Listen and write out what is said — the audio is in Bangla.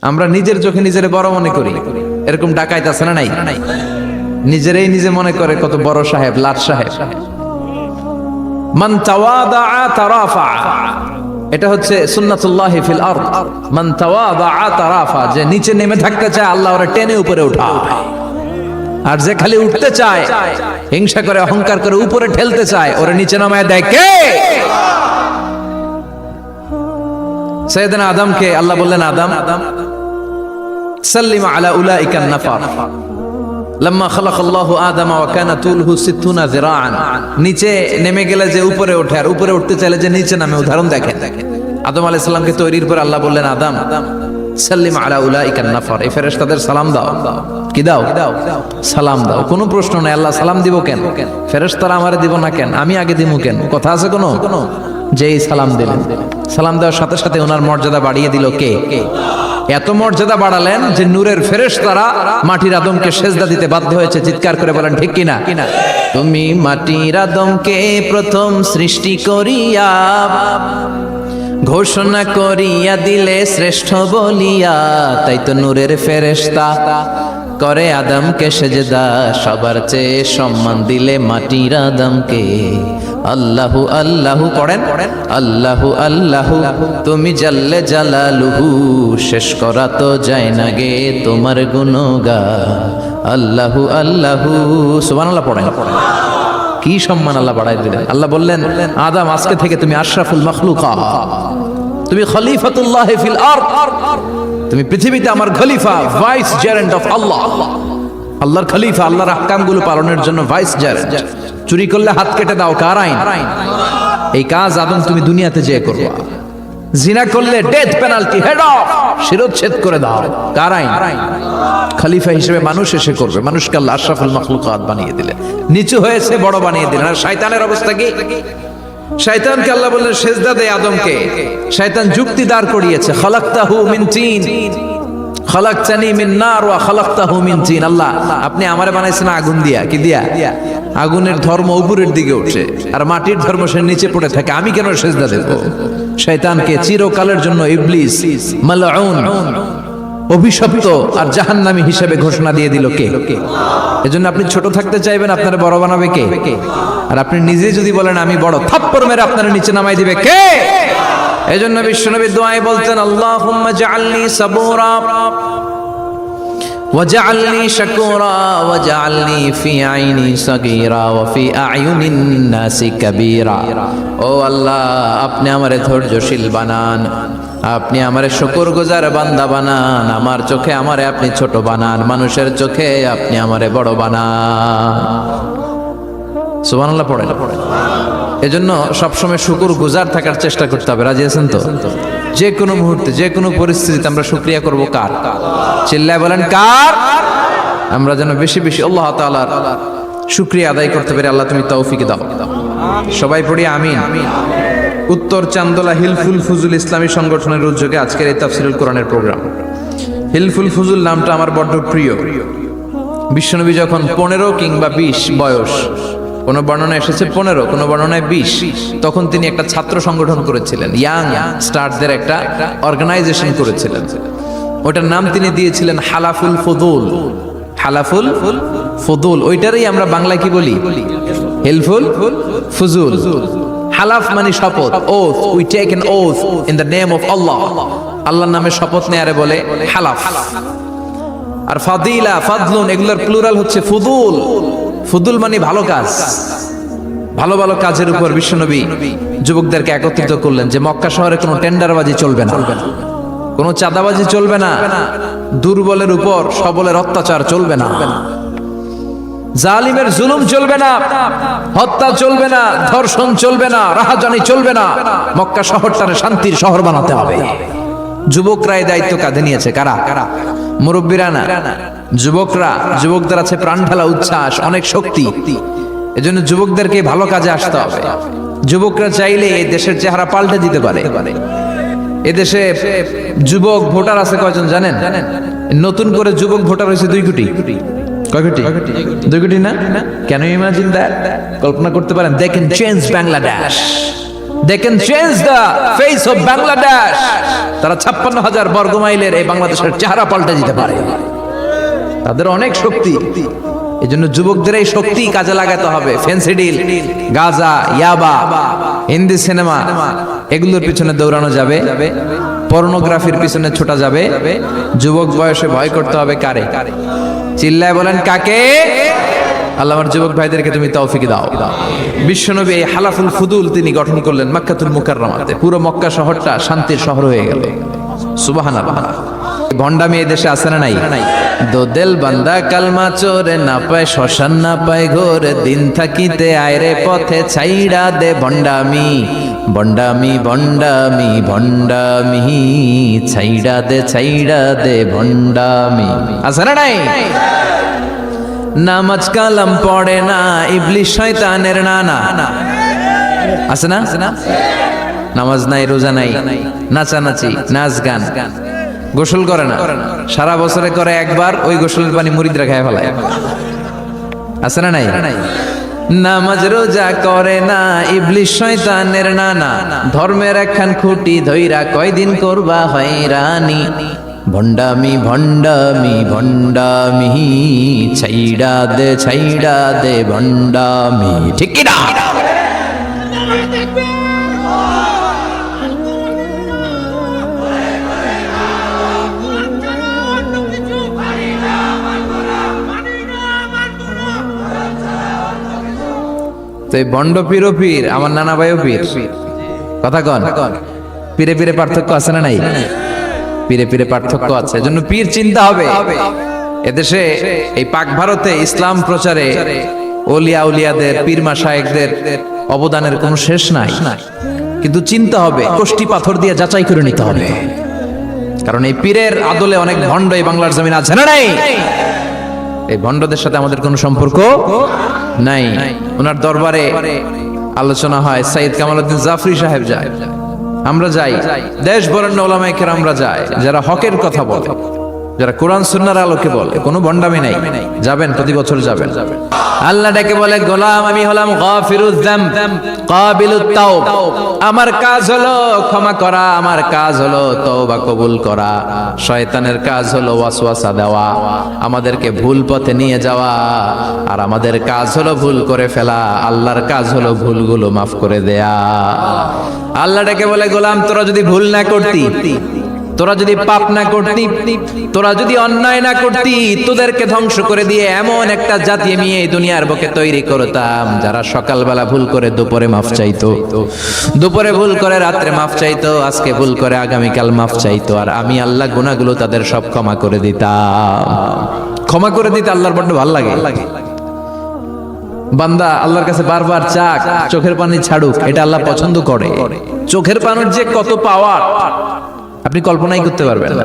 আমরা নিজের চোখে নিজের বড় মনে করি, এরকম ডাকাইত আছে না নাই? নিজেরাই নিজে মনে করে কত বড় সাহেব, লাট সাহেব। মান তাওয়াদাআ তারাফা, এটা হচ্ছে সুন্নাতুল্লাহি ফিল আরদ। মান তাওয়াদাআ তারাফা, যে নিচে নেমে থাকতে চায় আল্লাহ ওরে টেনে উপরে উঠায়, আর যে খালি উঠতে চায়, হিংসা করে অহংকার করে উপরে ঠেলতে চায়, ওরে নিচে নামায় দেয় কে? সাইয়েদনা আদমকে আল্লাহ বললেন, আদম সাল্লিম আলা উলাইকান নাফার লাম্মা খালাকাল্লাহু আদামা ওয়া কানা তুলহু 60 যিরাআন। নিচে নেমে গেলে যে উপরে ওঠে, আর উপরে উঠতে চাইলে যে নিচে নামে, উদাহরণ দেখেন। আদম আলাইহিস সালামকে তৈরির পর আল্লাহ বললেন, আদম সাল্লিম আলা উলাইকান নাফার, এই ফেরেশতাদের সালাম দাও। কি দাও? সালাম দাও। কোনো প্রশ্ন নাই, আল্লাহ সালাম দিব কেন? ফেরেশতারা আমারে দিব না কেন? আমি আগে দিব কেন? কথা আছে কোনো? যেই সালাম দিলেন, সালাম দেওয়ার সাথে সাথে ওনার মর্যাদা বাড়িয়ে দিল কে? এত মর্যাদা বাড়ালেন যে নূরের ফেরেশতারা মাটির আদমকে সেজদা দিতে বাধ্য হয়েছে। চিৎকার করে বলেন ঠিক কিনা? তুমি মাটির আদমকে প্রথম সৃষ্টি করিয়া ঘোষণা করিয়া দিলে শ্রেষ্ঠ বলিয়া, তাই তো নূরের ফেরেশতা করে আদমকে সেজদা। সবার চেয়ে সম্মান দিলে মাটির আদমকে। আল্লাহু আল্লাহু পড়েন, আল্লাহু আল্লাহু তুমি জাল্লে জালালুহু, শেষ করা তো যায় না গে তোমার গুণগান। আল্লাহু আল্লাহু, সুবহানাল্লাহ পড়েন। কি সম্মান আল্লাহ বাড়াই দিলেন। আল্লাহ বললেন, আদম আজকে থেকে তুমি আশরাফুল মাখলুকাত, তুমি খলিফাতুল্লাহ ফিল আরদ, তুমি পৃথিবীতে আমার খলিফা, ভাইস জেরেন্ট অফ আল্লাহ। আল্লাহর খলিফা, আল্লাহর আহকামগুলো পালনের জন্য ভাইস জেরেন্ট। চুরি করলে হাত কেটে দাও, কার আইন? এই কাজ আদম তুমি দুনিয়াতে যেয়ে করবা। জিনা করলে ডেথ পেনাল্টি, হেড অফ, শিরোচ্ছেদ করে দাও, কার আইন? খলিফা হিসেবে মানুষ এসে করবে। মানুষকে আল্লাহ আশরাফুল মাখলুকাত বানিয়ে দিলেন, নিচু হয়েছে বড় বানিয়ে দিলেন। আর শয়তানের অবস্থা কি? শয়তানকে আল্লাহ বললেন সেজদা দে আদমকে। শয়তান যুক্তি দাঁড় করিয়েছে, খালাকতাহু মিন তিন খালাকতানি মিন নার ওয়া খালাকতাহু মিন তিন। আল্লাহ আপনি আমারে বানাইছেন আগুন দিয়া। কি দিয়া? আগুনের ধর্ম উপরের দিকে উঠে, আর মাটির ধর্ম সে নিচে পড়ে থাকে, আমি কেন সেজদা দেব? শয়তানকে চিরকালের জন্য ইবলিস মালউন, অভিশপ্ত আর জাহান্নামী হিসেবে ঘোষণা দিয়ে দিল কে? এজন্য আপনি ছোট থাকতে চাইবেন, আপনার বড় বানাবে কে? আর আপনি নিজে যদি বলেন আমি বড়, থাপ্পড় মেরে আপনার নিচে নামাই দিবে কে? এজন্য বিশ্বনবী দোয়ায় বলতেন, আল্লাহুম্মা জাআলনি সাবুরা ওয়াজআলনি শাকুরা ওয়াজআলনি ফি আইনি সাগীরা ওয়া ফি আয়ুনিন নাসি কাবীরা। ও আল্লাহ, আপনি আমারে ধৈর্যশীল বানান, আপনি আমারে শুকরগুজার বান্দা বানান, আমার চোখে আমারে আপনি ছোট বানান, মানুষের চোখে আপনি আমারে বড় বানান। সুবহানাল্লাহ পড়েন। এজন্য সবসময় শুকরগুজার থাকার চেষ্টা করতে হবে। রাজি আছেন তো? যে কোনো মুহূর্তে, যে কোনো পরিস্থিতিতে আমরা শুকরিয়া করব কার? চিল্লায় বলেন কার? আমরা যেন বেশি বেশি আল্লাহ তাআলার শুকরিয়া আদায় করতে পারি। আল্লাহ তুমি তৌফিক দাও। সবাই পড়ি আমিন। উত্তর চান্দোলা হিলফুল ফুজুল ইসলামী সংগঠনের উদ্যোগে আজকের এই তাফসীরুল কোরআনের প্রোগ্রাম। হিলফুল ফুজুল নামটা আমার বড্ড প্রিয়। বিশ্বনবী যখন 15 কিংবা 20 বয়স, কোন বর্ণনা এসেছে 15, কোন বর্ণনায় 20, তখন তিনি একটা ছাত্র সংগঠন করেছিলেন, ইয়াং স্টারদের একটা অর্গানাইজেশন করেছিলেন। ওটার নাম তিনি দিয়েছিলেন হালাফুল ফুদুল। হালাফুল ফুদুল, ওইটারই আমরা বাংলায় কি বলি? হিলফুল ফুজুল। হালাফ মানে শপথ, oath, we take an oath in the name of Allah. আল্লাহর নামে শপথ নেয়ারে বলে হালাফ। আর ফাদিলা, ফাদলুন, এগুলোর প্লুরাল হচ্ছে ফুদুল। ফুদুল মানে ভালো কাজ। ভালো ভালো কাজের উপর বিশ্বনবী যুবকদেরকে একত্রিত করলেন যে মক্কা শহরে কোনো টেন্ডারবাজি চলবে না, কোনো চাঁদাবাজি চলবে না, দুর্বলের উপর সবলের অত্যাচার চলবে না, জালিমের জুলুম চলবে না, হত্যা চলবে না, ধর্ষণ চলবে না, রাহাজানি চলবে না। মক্কা শহরটারে শান্তির শহর বানাতে হবে। যুবকরা এই দায়িত্ব কাঁধে নিয়েছে। কারা? মুরব্বীরা না, যুবকরা। যুবকদের আছে প্রাণ ঢালা উচ্ছ্বাস, অনেক শক্তি। এজন্য যুবকদেরকে ভালো কাজে আসতে হবে। যুবকরা চাইলে এই দেশের চেহারা পাল্টে দিতে পারে। এদেশে যুবক ভোটার আছে কয়জন জানেন? নতুন করে যুবক ভোটার হয়েছে 2 কোটি। কয় কোটি? 2 কোটি না? Can you imagine that? কল্পনা করতে পারেন? They can change Bangladesh. They can change the face of Bangladesh. তারা 56,000 বর্গ মাইলের এই বাংলাদেশের চেহারা পাল্টে দিতে পারে। তাদের অনেক শক্তি। এই জন্য যুবকদের এই শক্তি কাজে লাগাতে হবে। ফেন্সিডিল, গাঁজা, ইয়াবা, হিন্দি সিনেমা এগুলোর পিছনে দৌড়ানো যাবে, পর্নোগ্রাফির পিছনে ছোটা যাবে। যুবক বয়সে ভয় করতে হবে কারে? চিল্লায় বলেন কাকে? আল্লাহ আমার যুবক ভাইদেরকে তুমি তৌফিক দাও। বিশ্বনবী এই হালাফুল ফুদুল তিনি গঠন করলেন মক্কাতুল মুকাররমাতে। পুরো মক্কা শহরটা শান্তির শহর হয়ে গেল। সুবহানাল্লাহ। ভণ্ডামি এই দেশে আছে না নাই? দো দিল বান্দা কালমা চোরে, না পায় শ্মশান না পায় ঘোর, দিন থাকিতে আয়রে পথে ছাইড়া দে ভণ্ডামি, ভণ্ডামি ভণ্ডামি ভণ্ডামি, ছাইড়া দে ভণ্ডামি। আছে না নাই? নামাজ কালাম পড়ে না, ইবলিশ শয়তানের নানা। আছে না? নামাজ নাই, রোজা নাই, নাচানাচি, নাচ গান, গোসল করে না, সারা বছরে করে একবার, ওই গোসলের পানি মুরিদরা খায় ফেলায়। আছে না নাই? নামাজ রোজা করে না, ইবলিশ শয়তানের নানা, ধর্মের একখান খুঁটি ধইরা কয়দিন করবা হয়রানি, ভণ্ডামি ভণ্ডামি ভণ্ডামি, ছাইড়া দে ভণ্ডামি। ঠিক কি না? তো এই ভণ্ড পীর ও পীর, আমার নানা ভাইও পীর। কথা কন, পীরে পীরে পার্থক্য আছে না নাই? পীরে পীরে পার্থক্য আছে। এজন্য পীর চিন্তা হবে। এদেশে এই পাক ভারতে ইসলাম প্রচারে ওলিয়া উলিয়াদের, পীর মাশায়েখদের অবদানের কোনো শেষ নাই। কিন্তু চিন্তা হবে, কষ্টি পাথর দিয়ে যাচাই করে নিতে হবে। কারণ এই পীরের আদলে অনেক ভণ্ড এই বাংলার জমিন আছে না নাই? এই ভণ্ডদের সাথে আমাদের কোনো সম্পর্ক নাই। ওনার দরবারে আলোচনা হয়, সাইয়্যিদ কামালউদ্দিন জাফরি সাহেব যায়, আমরা যাই, দেশ বরেণ্য ওলামায়ে কেরামরা যায়, যারা হকের কথা বলে, যারা কোরআন সুন্নাহর আলোকে বলে, কোনো ভণ্ডামি নাই। যাবেন, প্রতি বছর যাবেন। আল্লাহ ডেকে বলে, গোলাম আমি হলাম গাফিরুয যামব কাবিলুত তাওব। আমার কাজ হলো ক্ষমা করা, আমার কাজ হলো তওবা কবুল করা। শয়তানের কাজ হলো ওয়াসওয়াসা দেওয়া, আমাদেরকে ভুল পথে নিয়ে যাওয়া। আর আমাদের কাজ হলো ভুল করে ফেলা, আল্লাহর কাজ হলো ভুলগুলো মাফ করে দেয়া। আল্লাহ ডেকে বলে, গোলাম তোরা যদি ভুল না করতি, তোরা যদি পাপ না করতি, তোরা যদি অন্যায় না করতি, তোদেরকে ধ্বংস করে দিয়ে এমন একটা জাতি আমি এই দুনিয়ার বুকে তৈরি করতাম, যারা সকালবেলা ভুল করে দুপুরে মাফ চাইতো, দুপুরে ভুল করে রাত্রে মাফ চাইতো, আজকে ভুল করে আগামীকাল মাফ চাইতো। আর আমি আল্লাহ গুনাহগুলো তাদের সব ক্ষমা করে দিতাম। ক্ষমা করে দিতে আল্লাহর বড্ড ভালো লাগে। বান্দা আল্লাহর কাছে বারবার চাক, চোখের পানি ছাড়ুক, এটা আল্লাহ পছন্দ করে। চোখের পানির যে কত পাওয়ার আপনি কল্পনাই করতে পারবেন না।